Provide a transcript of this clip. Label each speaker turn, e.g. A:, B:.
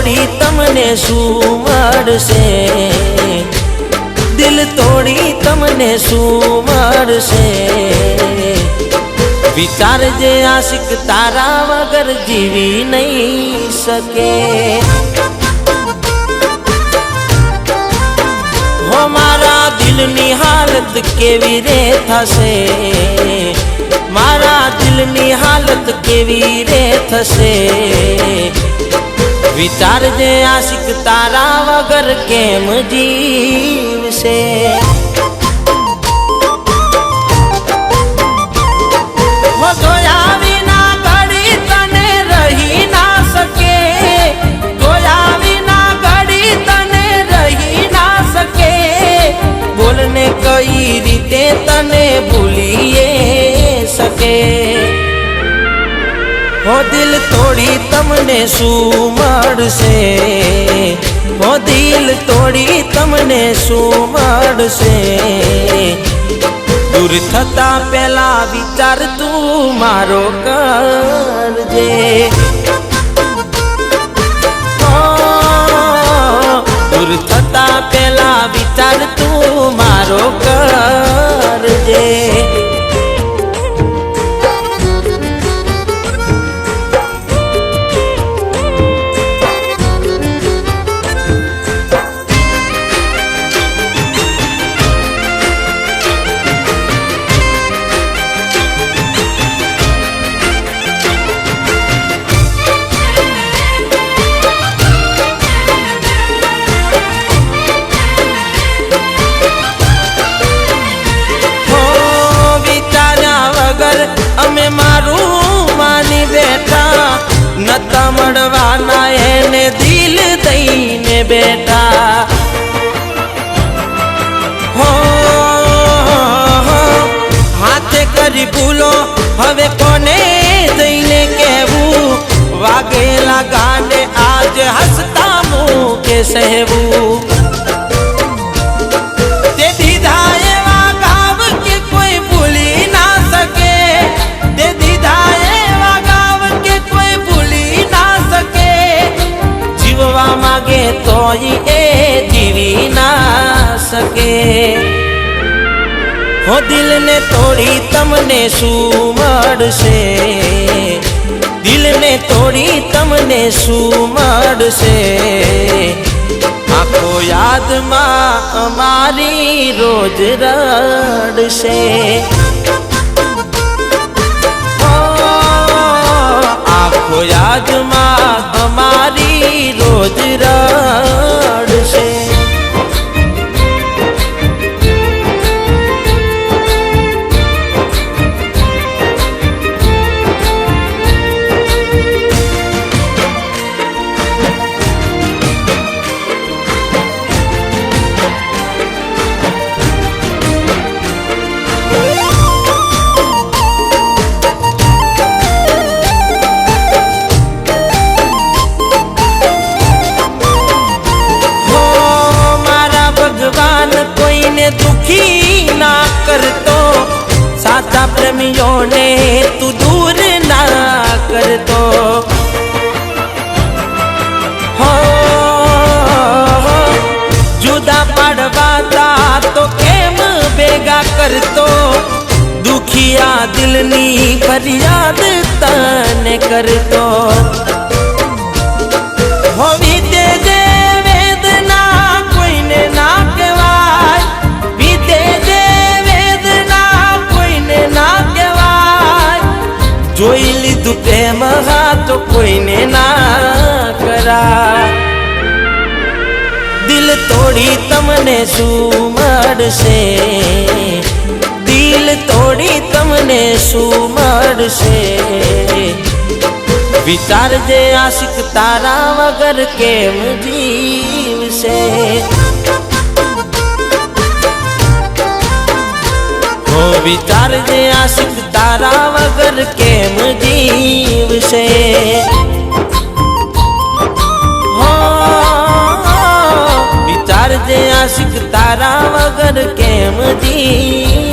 A: તોડી તમને શું મળશે, દિલ તોડી તમને શું મળશે। વિચારજે આશિક તારા વગર જીવી નહીં શકે। હો મારા દિલની હાલત કેવી રે થશે, મારા દિલની હાલત કેવી રે થશે। વિચારજે આશિક તારા વગર કેમ જીવશે। જોયા વિના ઘડી તને રહી ના શકે, જોયા વિના ઘડી તને રહી ના શકે। બોલને કઈ રીતે તને ભૂલીએ શકે। હો દિલ તોડી તમને શું મળશે, હો દિલ તોડી તમને શું મળશે। દૂર થતા પેલા વિચાર તું મારો કરજે। દૂર થતા પેલા વિચાર તું મારો કરજે। અમે મારું માની બેઠા, નતા મળવાના એને દિલ દઈને બેઠા। હો હાથે કરી ભૂલો હવે કોને જઈને કહેવું, વાગેલા ગાને આજ હસતા મુકે સહેવું। માગે તોય એ જીવી ના શકે। હો દિલને તોડી તમને શું મળશે, દિલને તોડી તમને શું મળશે। આખો યાદમાં અમારી રોજ રડશે। આખો યાદમાં અમારી રોજ રડશે। दुखी ना करतो, साचा प्रेमियों ने तू दूर ना करतो। हो जुदा पड़वाता तो केम बेगा करतो, दुखिया दिलनी फरियाद तने करतो। हो बीते दे वेदना कोઈને ના કહેવાય, બીતે દે વેદના કોઈને ના કહેવાય। જોઈ લીધું પ્રેમ તો કોઈને ના કરાય। દિલ તોડી તમને શું મળશે, દિલ તોડી તમને શું મળશે। વિચારજે આશિક તારા વગર કેમ જીવશે। હો વિચારજે આશિક તારા વગર કેમ જીવશે। હો વિચારજે આશિક તારા વગર કેમ જીવશે।